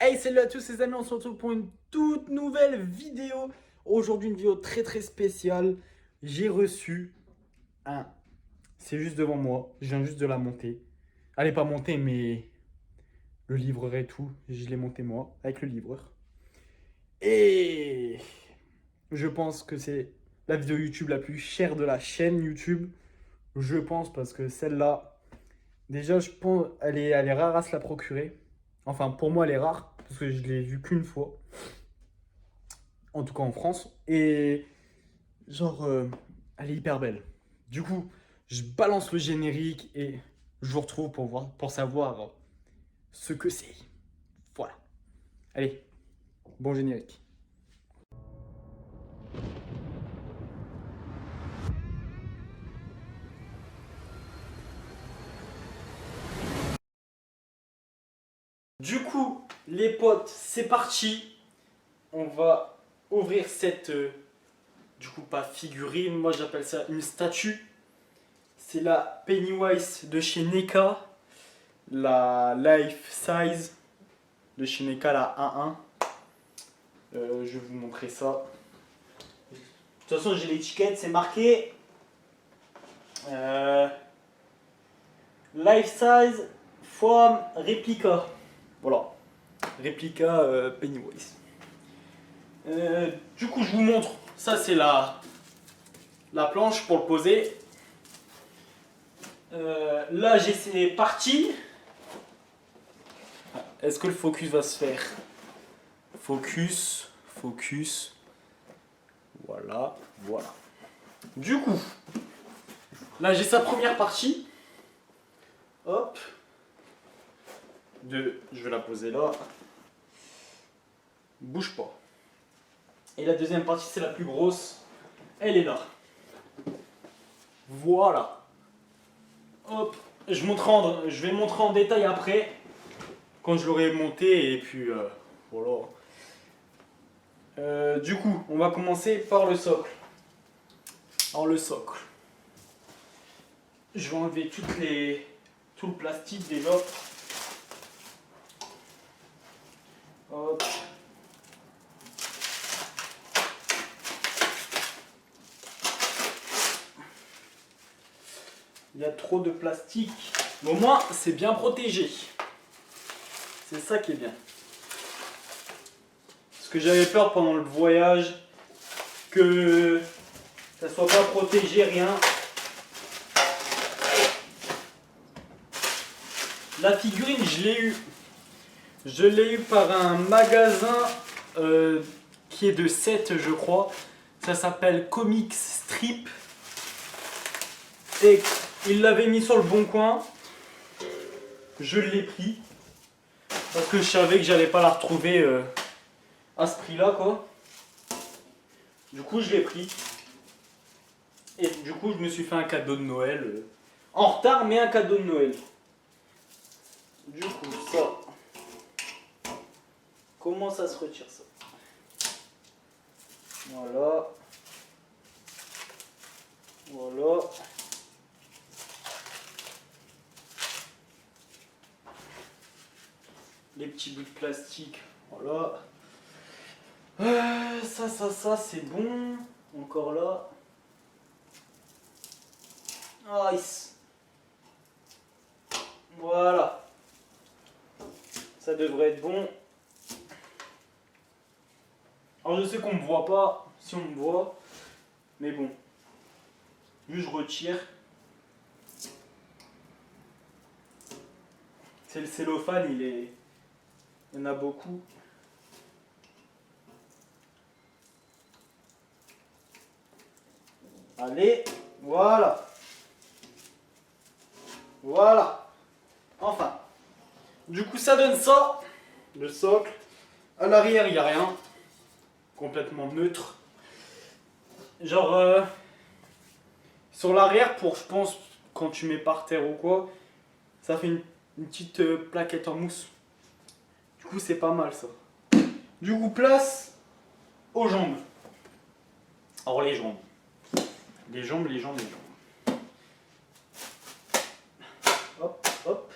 Hey, salut à tous les amis, on se retrouve pour une toute nouvelle vidéo. Aujourd'hui, une vidéo très spéciale. J'ai reçu un... C'est juste devant moi, je viens juste de la monter. Elle n'est pas montée, mais le livreur et tout, je l'ai monté moi, avec le livreur. Et je pense que c'est la vidéo YouTube la plus chère de la chaîne YouTube. Je pense parce que celle-là, déjà, je pense, elle est rare à se la procurer. Enfin, pour moi, elle est rare, parce que je l'ai vue qu'une fois. En tout cas en France. Et genre, elle est hyper belle. Du coup, je balance le générique et je vous retrouve pour savoir ce que c'est. Voilà. Allez, bon générique. Du coup, les potes, c'est parti. On va ouvrir cette, du coup, pas figurine, moi j'appelle ça une statue. C'est la Pennywise de chez NECA, la Life Size de chez NECA, la 1-1. Je vais vous montrer ça. De toute façon, j'ai l'étiquette, c'est marqué Life Size Foam Replica. Voilà, Replica Pennywise. Du coup, je vous montre. Ça, c'est la planche pour le poser. Là, j'ai ces parties. Est-ce que le focus va se faire? Focus, focus. Voilà, voilà. Du coup, là, j'ai sa première partie. Hop. Je vais la poser là. Bouge pas. Et la deuxième partie, c'est la plus grosse. Elle est là. Voilà. Hop. Je vais montrer en détail après. Quand je l'aurai monté. Et puis, voilà. Du coup, on va commencer par le socle. Alors, le socle. Je vais enlever tout le plastique déjà. Hop. Il y a trop de plastique. Mais au moins, c'est bien protégé. C'est ça qui est bien. Parce que j'avais peur pendant le voyage que ça soit pas protégé, rien. La figurine, je l'ai eu. Je l'ai eu par un magasin qui est de 7, je crois. Ça s'appelle Comics Strip. Et il l'avait mis sur le bon coin. Je l'ai pris. Parce que je savais que j'allais pas la retrouver à ce prix-là, quoi. Du coup, je l'ai pris. Et du coup, je me suis fait un cadeau de Noël. En retard, mais un cadeau de Noël. Du coup, ça. Comment ça se retire, ça? Voilà. Voilà. Les petits bouts de plastique. Voilà. Ça, c'est bon. Encore là. Nice. Voilà. Ça devrait être bon. Alors je sais qu'on me voit pas, si on me voit. Mais bon. Juste je retire. C'est le cellophane, il y en a beaucoup. Allez, voilà. Voilà. Enfin. Du coup, ça donne ça. Le socle. À l'arrière, il n'y a rien. Complètement neutre. Genre, sur l'arrière, pour, je pense, quand tu mets par terre ou quoi, ça fait une petite plaquette en mousse. Du coup, c'est pas mal ça. Du coup, place aux jambes. Alors, les jambes. Les jambes, les jambes, les jambes. Hop, hop.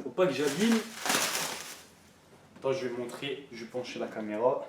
Faut pas que j'abîme. Attends, je vais montrer, je vais pencher la caméra.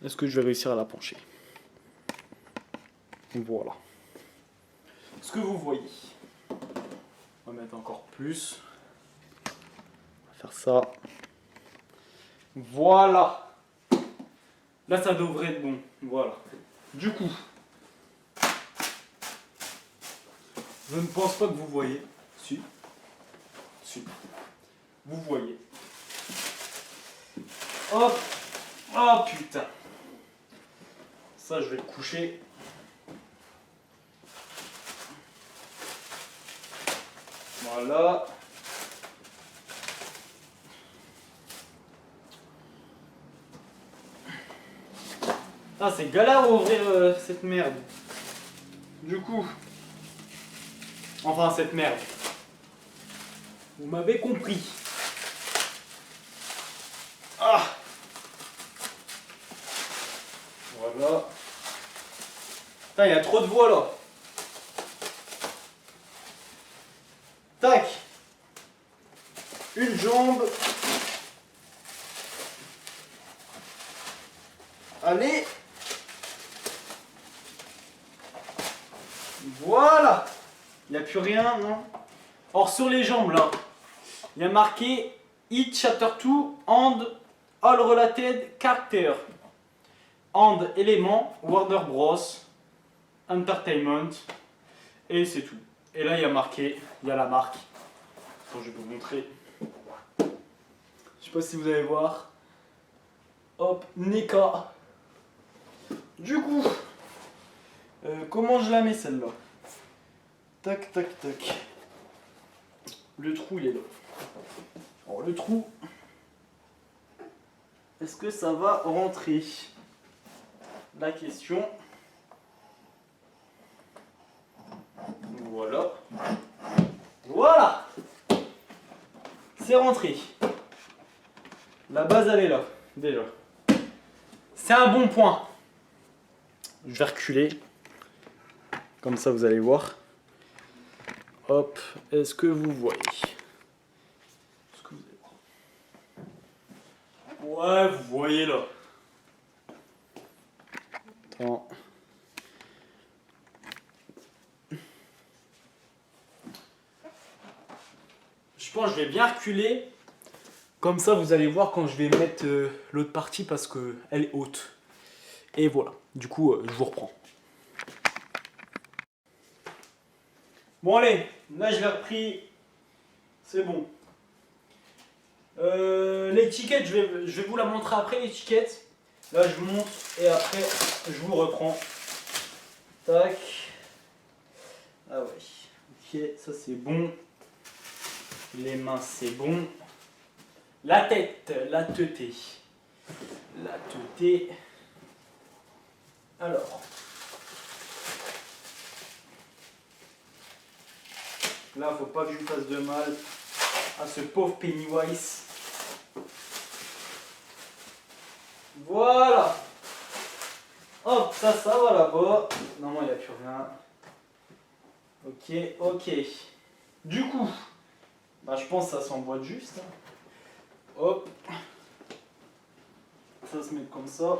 Est-ce que je vais réussir à la pencher? Voilà. Ce que vous voyez. On va mettre encore plus. On va faire ça. Voilà. Là, ça devrait être bon. Voilà. Du coup, je ne pense pas que vous voyez. Si. Si. Vous voyez. Hop. Oh putain. Ça, je vais le coucher. Voilà. Ah, c'est galère à ouvrir cette merde. Du coup. Enfin, cette merde. Vous m'avez compris. Ah. Voilà. Putain, il y a trop de voix là. Tac. Une jambe. Allez. Voilà. Il n'y a plus rien, non? Or, sur les jambes là, il y a marqué It Chapter 2 and All Related Character. And élément Warner Bros. Entertainment. Et c'est tout. Et là, il y a marqué, il y a la marque. Attends, je vais vous montrer. Je sais pas si vous allez voir. Hop, NECA. Du coup, comment je la mets celle-là? Tac, tac, tac. Le trou, il est là. Alors, le trou, est-ce que ça va rentrer? La question. Voilà. Voilà. C'est rentré. La base, elle est là, déjà. C'est un bon point. Je vais reculer. Comme ça, vous allez voir. Hop. Est-ce que vous voyez? Est-ce que vous allez voir? Ouais, vous voyez là. Attends. Je pense que je vais bien reculer. Comme ça, vous allez voir quand je vais mettre l'autre partie parce qu'elle est haute. Et voilà. Du coup, je vous reprends. Bon, allez. Là, je l'ai repris. C'est bon. L'étiquette, je vais vous la montrer après, l'étiquette. Là, je monte et après, je vous reprends. Tac. Ah ouais. Ok, ça c'est bon. Les mains, c'est bon. La tête, la teutée. La teutée. Alors. Là, faut pas que je lui fasse de mal à ce pauvre Pennywise. Voilà. Hop, ça va là-bas. Non, il n'y a plus rien. Ok, ok. Du coup, bah, je pense que ça s'emboîte juste. Hein. Hop. Ça se met comme ça.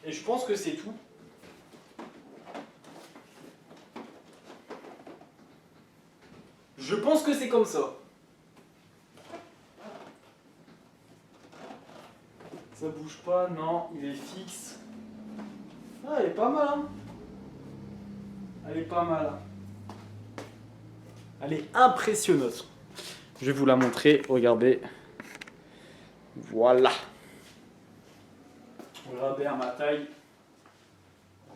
Et je pense que c'est tout. Je pense que c'est comme ça. Ça bouge pas, non, il est fixe. Ah, elle est pas mal, hein. Elle est pas mal. Elle est impressionnante. Je vais vous la montrer, regardez. Voilà. Regardez à ma taille.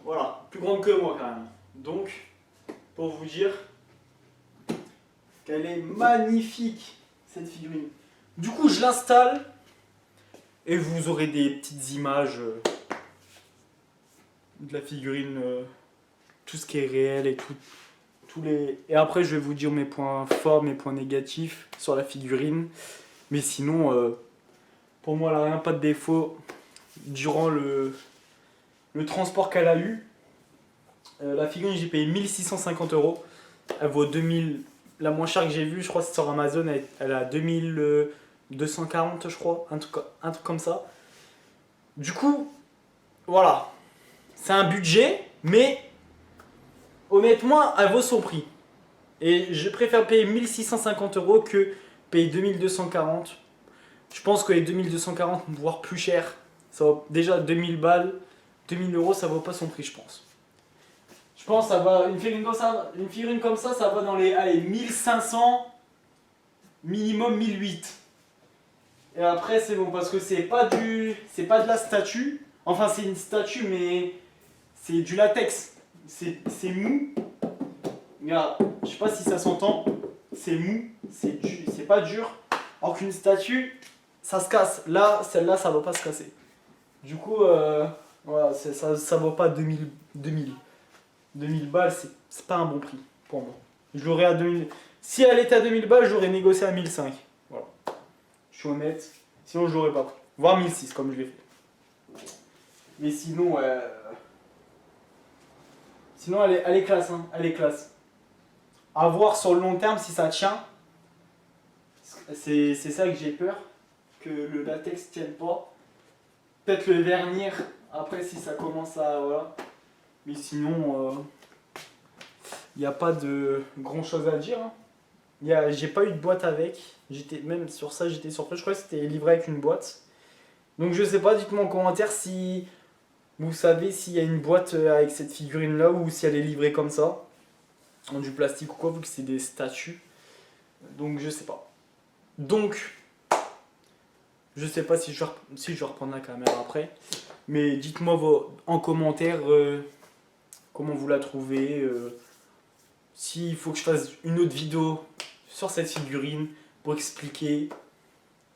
Voilà, plus grande que moi quand même. Donc, pour vous dire qu'elle est magnifique, cette figurine. Du coup, je l'installe et vous aurez des petites images de la figurine, tout ce qui est réel et tout. Et après, je vais vous dire mes points forts, mes points négatifs sur la figurine. Mais sinon, pour moi, elle n'a rien, pas de défaut. Durant le transport qu'elle a eu, la figurine, j'ai payé 1650 €. Elle vaut 2000 la moins chère que j'ai vue, je crois, c'est sur Amazon. Elle est à 2240, je crois. Un truc comme ça. Du coup, voilà. C'est un budget, mais honnêtement, elle vaut son prix. Et je préfère payer 1650 € que payer 2240. Je pense que les 2240, voire plus cher, ça va déjà 2000 balles, 2000 €, ça vaut pas son prix, je pense. Je pense que ça va, une figurine comme ça va dans les allez, 1500, minimum 1008. Et après, c'est bon, parce que c'est pas de la statue. Enfin, c'est une statue, mais c'est du latex. C'est mou. Regarde, je sais pas si ça s'entend. C'est mou, c'est pas dur. Alors qu'une statue, ça se casse. Là, celle-là, ça va pas se casser. Du coup, voilà, ça vaut pas 2000 balles, c'est pas un bon prix pour moi. J'aurais à 2000. Si elle était à 2000 balles, j'aurais négocié à 1005. Voilà. Je suis honnête. Sinon, je l'aurais pas pris. Voire 1006, comme je l'ai fait. Mais sinon, sinon elle est classe. Hein. Elle est classe. À voir sur le long terme si ça tient. C'est ça que j'ai peur. Que le latex tienne pas. Peut-être le vernis après si ça commence à. Voilà. Mais sinon, il n'y a pas de grand chose à dire. Hein. J'ai pas eu de boîte avec. Même sur ça, j'étais surpris. Je crois que c'était livré avec une boîte. Donc je sais pas, dites-moi en commentaire si vous savez s'il y a une boîte avec cette figurine là ou si elle est livrée comme ça. En du plastique ou quoi, vu que c'est des statues. Donc je sais pas. Donc, je sais pas si je vais reprendre la caméra après. Mais dites-moi en commentaire comment vous la trouvez. S'il faut que je fasse une autre vidéo sur cette figurine pour expliquer,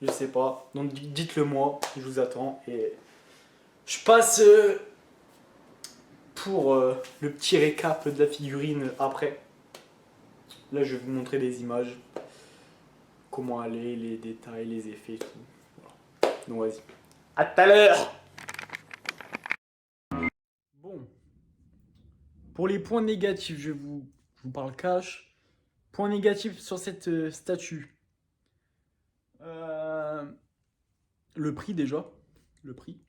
je sais pas. Donc dites-le moi, je vous attends. Et je passe pour le petit récap de la figurine après. Là, je vais vous montrer des images. Comment elle est, les détails, les effets, tout. Voilà. Donc vas-y. À tout à l'heure. Bon. Pour les points négatifs, je vous parle cash. Point négatif sur cette statue. Le prix déjà. Le prix.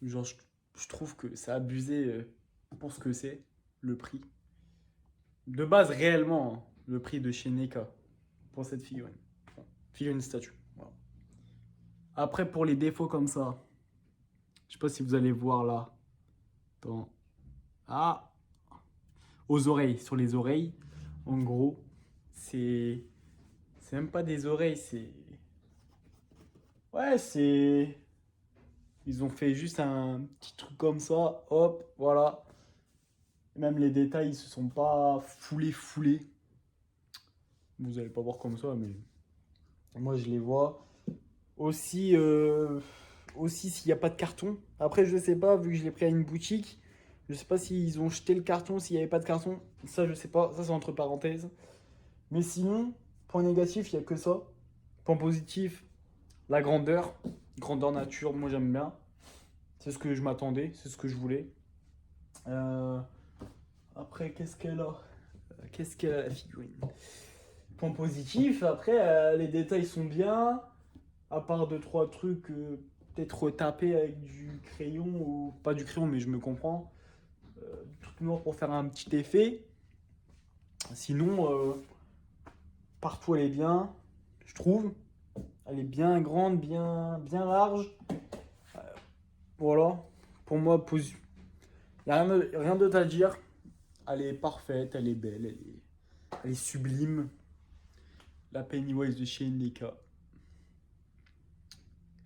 Genre, je trouve que c'est abusé pour ce que c'est. Le prix. De base, réellement, hein, le prix de chez NECA pour cette figurine. Figurine statue. Voilà. Après, pour les défauts comme ça, je sais pas si vous allez voir là. Attends. Ah! Aux oreilles, sur les oreilles. En gros, c'est même pas des oreilles, c'est. Ouais, c'est. Ils ont fait juste un petit truc comme ça, hop, voilà. Même les détails, ils se sont pas foulés. Vous allez pas voir comme ça, mais moi je les vois. Aussi, aussi s'il n'y a pas de carton. Après, je sais pas, vu que je l'ai pris à une boutique, je sais pas s'ils ont jeté le carton, s'il n'y avait pas de carton. Ça, je sais pas, ça c'est entre parenthèses. Mais sinon, point négatif, il n'y a que ça. Point positif, la grandeur. Grandeur nature, moi j'aime bien. C'est ce que je m'attendais, c'est ce que je voulais. Après, qu'est-ce qu'elle a? Qu'est-ce qu'elle a la figurine? Point positif, après, les détails sont bien. À part 2-3 trucs, peut-être retapés avec du crayon, ou pas du crayon, mais je me comprends. Du truc noir pour faire un petit effet. Sinon, partout elle est bien, je trouve. Elle est bien grande, bien large. Voilà. Pour moi, il n'y a rien d'autre à dire. Elle est parfaite, elle est belle, elle est sublime. La Pennywise de chez NDK.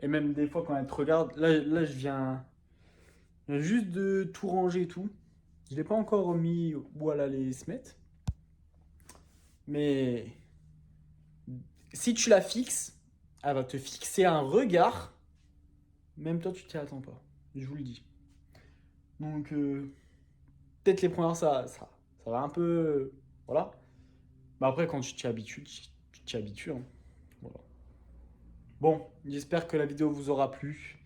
Et même des fois, quand elle te regarde, là je viens juste de tout ranger et tout. Je l'ai pas encore mis où elle allait se mettre. Mais si tu la fixes, elle va te fixer un regard. Même toi, tu t'y attends pas. Je vous le dis. Donc, peut-être les premières, ça va un peu. Voilà. Mais après, quand tu t'y habitues, tu t'y habitues. Hein. Voilà. Bon, j'espère que la vidéo vous aura plu.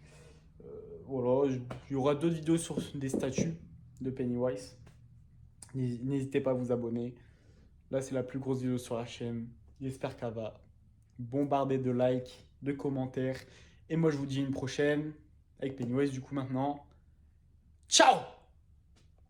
Voilà, il y aura d'autres vidéos sur des statues de Pennywise. N'hésitez pas à vous abonner. Là, c'est la plus grosse vidéo sur la chaîne. J'espère qu'elle va bombarder de likes, de commentaires. Et moi, je vous dis une prochaine avec Pennywise du coup maintenant. Ciao!